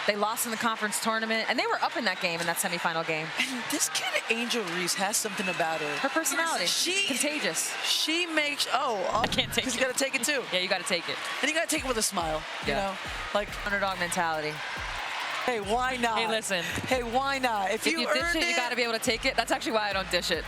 They lost in the conference tournament, and they were up in that game, in that semifinal game. And this kid, Angel Reese, has something about her. Her personality, contagious. She makes, I can't take it. Because you got to take it too. Yeah, you got to take it. And you got to take it with a smile, you know? Like underdog mentality. Hey, why not? Hey, listen. Hey, why not? If you dish it, you got to be able to take it. That's actually why I don't dish it.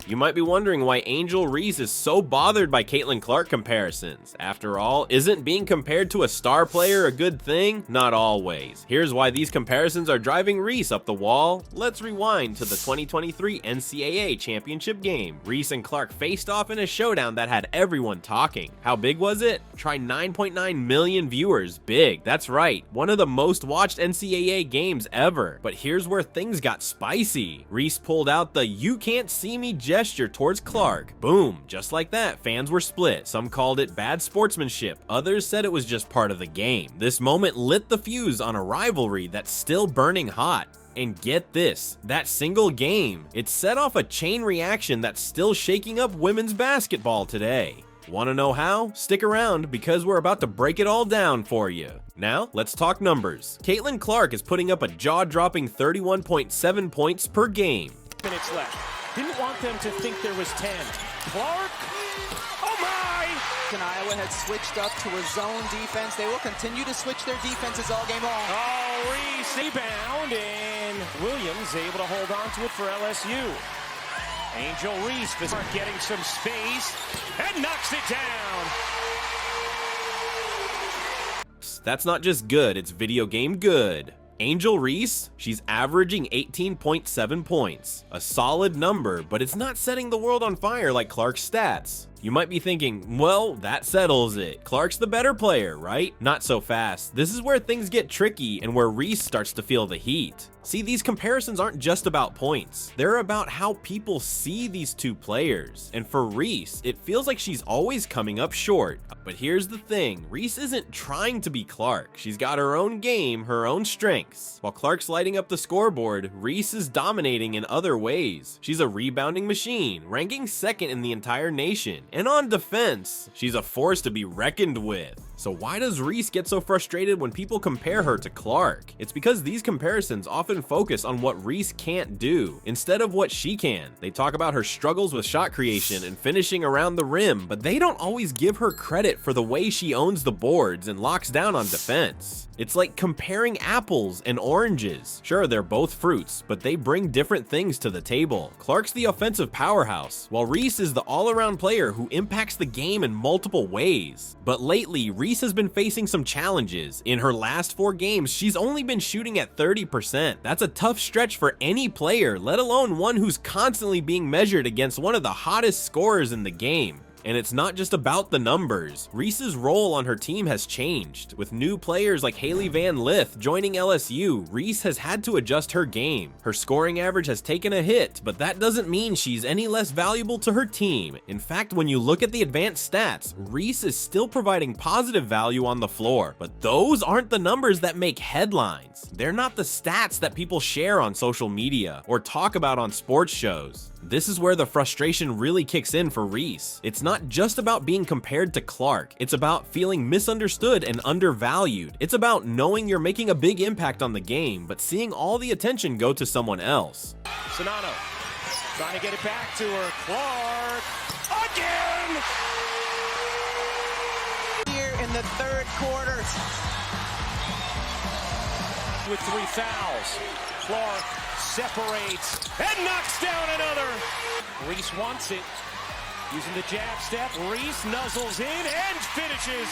You might be wondering why Angel Reese is so bothered by Caitlin Clark comparisons. After all, isn't being compared to a star player a good thing? Not always. Here's why these comparisons are driving Reese up the wall. Let's rewind to the 2023 NCAA championship game. Reese and Clark faced off in a showdown that had everyone talking. How big was it? Try 9.9 million viewers. Big, that's right. One of the most watched NCAA games ever. But here's where things got spicy. Reese pulled out the "you can't see me" gesture towards Clark. Boom, just like that, fans were split. Some called it bad sportsmanship, others said it was just part of the game. This moment lit the fuse on a rivalry that's still burning hot. And get this, that single game, it set off a chain reaction that's still shaking up women's basketball today. Want to know how? Stick around, because we're about to break it all down for you. Now, let's talk numbers. Caitlin Clark is putting up a jaw-dropping 31.7 points per game. Minutes left. Didn't want them to think there was 10. Clark, oh my! And Iowa had switched up to a zone defense. They will continue to switch their defenses all game long. Oh, Reese, rebound, and Williams able to hold on to it for LSU. Angel Reese getting some space and knocks it down. That's not just good, it's video game good. Angel Reese, she's averaging 18.7 points. A solid number, but it's not setting the world on fire like Clark's stats. You might be thinking, well, that settles it. Clark's the better player, right? Not so fast. This is where things get tricky and where Reese starts to feel the heat. See, these comparisons aren't just about points. They're about how people see these two players. And for Reese, it feels like she's always coming up short. But here's the thing, Reese isn't trying to be Clark. She's got her own game, her own strengths. While Clark's lighting up the scoreboard, Reese is dominating in other ways. She's a rebounding machine, ranking second in the entire nation. And on defense, she's a force to be reckoned with. So why does Reese get so frustrated when people compare her to Clark? It's because these comparisons often focus on what Reese can't do, instead of what she can. They talk about her struggles with shot creation and finishing around the rim, but they don't always give her credit for the way she owns the boards and locks down on defense. It's like comparing apples and oranges. Sure, they're both fruits, but they bring different things to the table. Clark's the offensive powerhouse, while Reese is the all-around player who impacts the game in multiple ways. But lately, Reese has been facing some challenges. In her last 4 games, she's only been shooting at 30%. That's a tough stretch for any player, let alone one who's constantly being measured against one of the hottest scorers in the game. And it's not just about the numbers. Reese's role on her team has changed. With new players like Haley Van Lith joining LSU, Reese has had to adjust her game. Her scoring average has taken a hit, but that doesn't mean she's any less valuable to her team. In fact, when you look at the advanced stats, Reese is still providing positive value on the floor. But those aren't the numbers that make headlines. They're not the stats that people share on social media or talk about on sports shows. This is where the frustration really kicks in for Reese. It's not just about being compared to Clark. It's about feeling misunderstood and undervalued. It's about knowing you're making a big impact on the game, but seeing all the attention go to someone else. Sonano trying to get it back to her. Clark again! Here in the third quarter. With 3 fouls. Clark separates and knocks down another. Reese wants it. Using the jab step, Reese nuzzles in and finishes.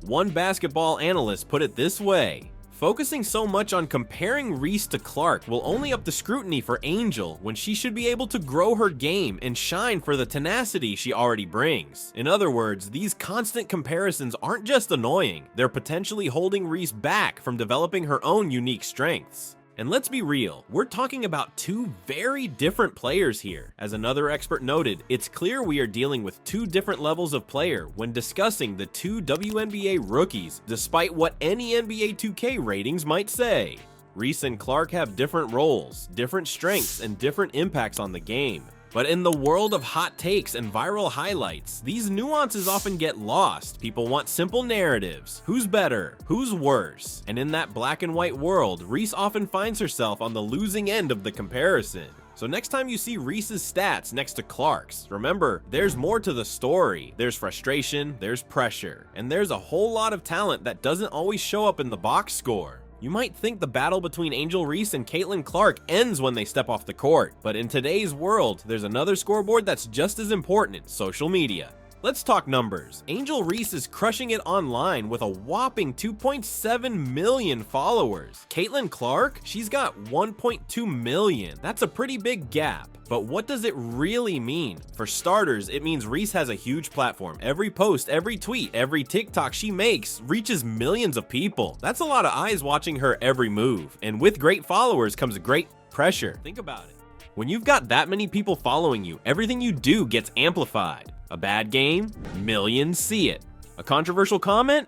One basketball analyst put it this way: focusing so much on comparing Reese to Clark will only up the scrutiny for Angel when she should be able to grow her game and shine for the tenacity she already brings. In other words, these constant comparisons aren't just annoying, they're potentially holding Reese back from developing her own unique strengths. And let's be real, we're talking about 2 very different players here. As another expert noted, it's clear we are dealing with 2 different levels of player when discussing the 2 WNBA rookies, despite what any NBA 2K ratings might say. Reese and Clark have different roles, different strengths, and different impacts on the game. But in the world of hot takes and viral highlights, these nuances often get lost. People want simple narratives. Who's better? Who's worse? And in that black and white world, Reese often finds herself on the losing end of the comparison. So next time you see Reese's stats next to Clark's, remember, there's more to the story. There's frustration, there's pressure, and there's a whole lot of talent that doesn't always show up in the box score. You might think the battle between Angel Reese and Clark ends when they step off the court, but in today's world, there's another scoreboard that's just as important: social media. Let's talk numbers. Angel Reese is crushing it online with a whopping 2.7 million followers. Clark, she's got 1.2 million. That's a pretty big gap. But what does it really mean? For starters, it means Reese has a huge platform. Every post, every tweet, every TikTok she makes reaches millions of people. That's a lot of eyes watching her every move. And with great followers comes great pressure. Think about it. When you've got that many people following you, everything you do gets amplified. A bad game? Millions see it. A controversial comment?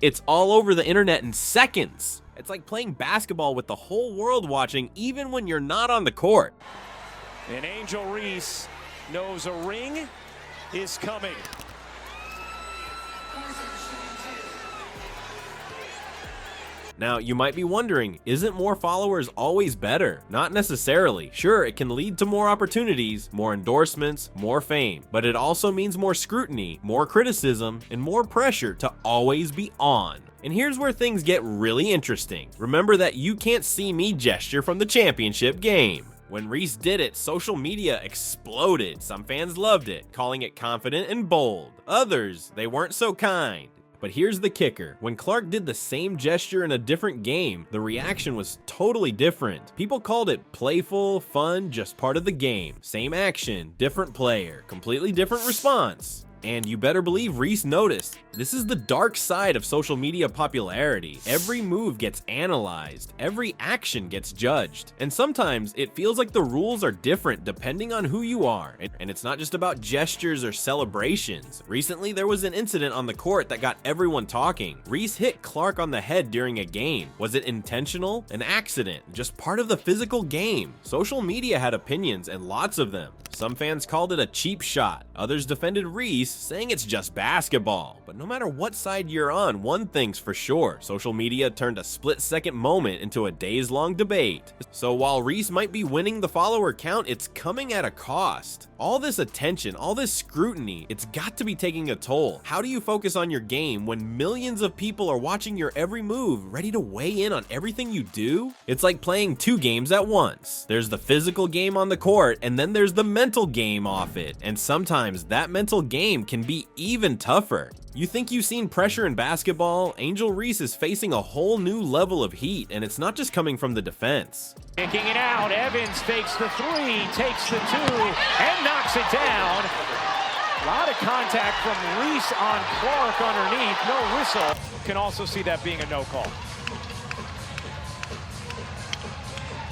It's all over the internet in seconds. It's like playing basketball with the whole world watching even when you're not on the court. And Angel Reese knows a ring is coming. Now, you might be wondering, isn't more followers always better? Not necessarily. Sure, it can lead to more opportunities, more endorsements, more fame, but it also means more scrutiny, more criticism, and more pressure to always be on. And here's where things get really interesting. Remember that you can't see me gesture from the championship game. When Reese did it, social media exploded. Some fans loved it, calling it confident and bold. Others, they weren't so kind. But here's the kicker. When Clark did the same gesture in a different game, the reaction was totally different. People called it playful, fun, just part of the game. Same action, different player, completely different response. And you better believe Reese noticed. This is the dark side of social media popularity. Every move gets analyzed, every action gets judged, and sometimes it feels like the rules are different depending on who you are. And it's not just about gestures or celebrations. Recently, there was an incident on the court that got everyone talking. Reese hit Clark on the head during a game. Was it intentional? An accident? Just part of the physical game? Social media had opinions, and lots of them. Some fans called it a cheap shot. Others defended Reese, saying it's just basketball. But no matter what side you're on, one thing's for sure: social media turned a split-second moment into a days-long debate. So while Reese might be winning the follower count, it's coming at a cost. All this attention, all this scrutiny, it's got to be taking a toll. How do you focus on your game when millions of people are watching your every move, ready to weigh in on everything you do? It's like playing two games at once. There's the physical game on the court, and then there's the mental game off it. And sometimes that mental game can be even tougher. You think you've seen pressure in basketball? Angel Reese is facing a whole new level of heat, and it's not just coming from the defense. Kicking it out, Evans fakes the three, takes the two, and knocks it down. A lot of contact from Reese on Clark underneath, no whistle. Can also see that being a no call.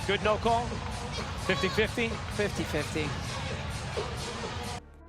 Good no call? 50-50? 50-50.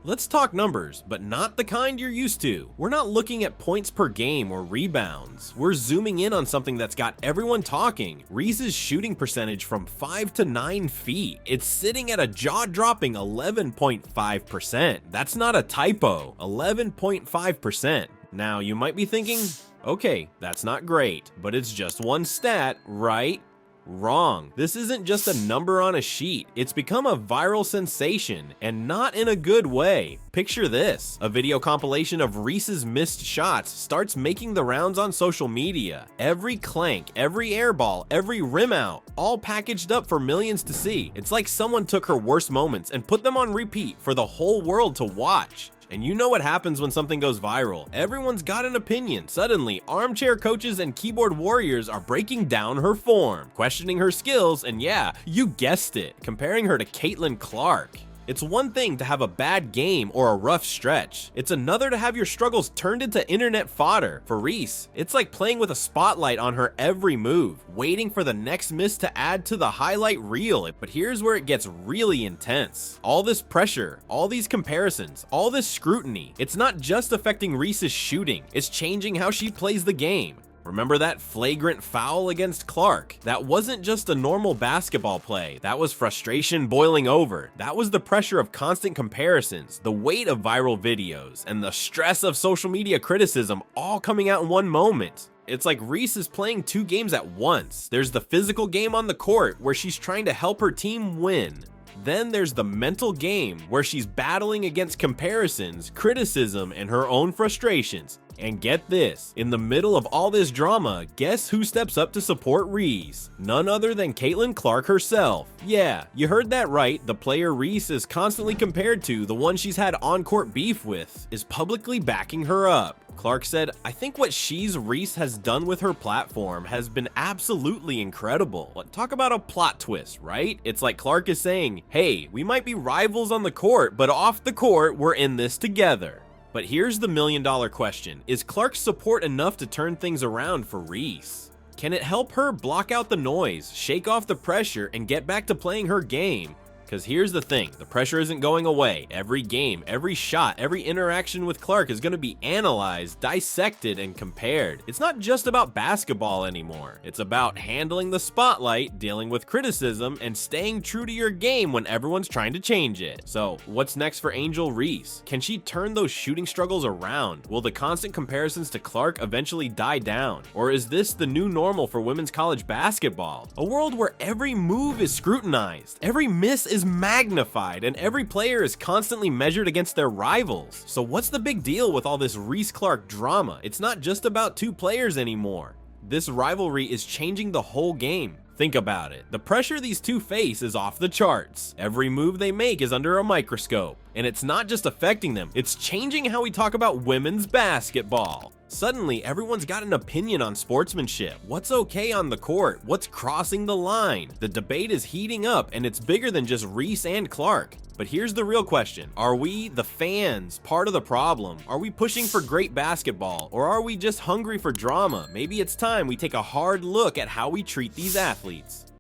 Let's talk numbers, but not the kind you're used to. We're not looking at points per game or rebounds. We're zooming in on something that's got everyone talking. Reese's shooting percentage from 5 to 9 feet. It's sitting at a jaw-dropping 11.5%. That's not a typo, 11.5%. Now, you might be thinking, okay, that's not great, but it's just one stat, right? Wrong. This isn't just a number on a sheet. It's become a viral sensation, and not in a good way. Picture this. A video compilation of Reese's missed shots starts making the rounds on social media. Every clank, every airball, every rim out, all packaged up for millions to see. It's like someone took her worst moments and put them on repeat for the whole world to watch. And you know what happens when something goes viral. Everyone's got an opinion. Suddenly, armchair coaches and keyboard warriors are breaking down her form, questioning her skills, and yeah, you guessed it, comparing her to Clark. It's one thing to have a bad game or a rough stretch. It's another to have your struggles turned into internet fodder. For Reese, it's like playing with a spotlight on her every move, waiting for the next miss to add to the highlight reel. But here's where it gets really intense. All this pressure, all these comparisons, all this scrutiny, it's not just affecting Reese's shooting, it's changing how she plays the game. Remember that flagrant foul against Clark? That wasn't just a normal basketball play. That was frustration boiling over. That was the pressure of constant comparisons, the weight of viral videos, and the stress of social media criticism all coming out in one moment. It's like Reese is playing 2 games at once. There's the physical game on the court where she's trying to help her team win. Then there's the mental game where she's battling against comparisons, criticism, and her own frustrations. And get this, in the middle of all this drama, guess who steps up to support Reese? None other than Clark herself. Yeah, you heard that right, the player Reese is constantly compared to, the one she's had on-court beef with, is publicly backing her up. Clark said, "I think what Reese has done with her platform has been absolutely incredible." Talk about a plot twist, right? It's like Clark is saying, hey, we might be rivals on the court, but off the court, we're in this together. But here's the million-dollar question. Is Clark's support enough to turn things around for Reese? Can it help her block out the noise, shake off the pressure, and get back to playing her game? Because here's the thing, the pressure isn't going away. Every game, every shot, every interaction with Clark is going to be analyzed, dissected, and compared. It's not just about basketball anymore. It's about handling the spotlight, dealing with criticism, and staying true to your game when everyone's trying to change it. So, what's next for Angel Reese? Can she turn those shooting struggles around? Will the constant comparisons to Clark eventually die down? Or is this the new normal for women's college basketball? A world where every move is scrutinized, every miss is magnified, and every player is constantly measured against their rivals. So what's the big deal with all this Reese-Clark drama? It's not just about 2 players anymore. This rivalry is changing the whole game. Think about it. The pressure these 2 face is off the charts. Every move they make is under a microscope. And it's not just affecting them, it's changing how we talk about women's basketball. Suddenly, everyone's got an opinion on sportsmanship. What's okay on the court? What's crossing the line? The debate is heating up, and it's bigger than just Reese and Clark. But here's the real question. Are we, the fans, part of the problem? Are we pushing for great basketball? Or are we just hungry for drama? Maybe it's time we take a hard look at how we treat these athletes.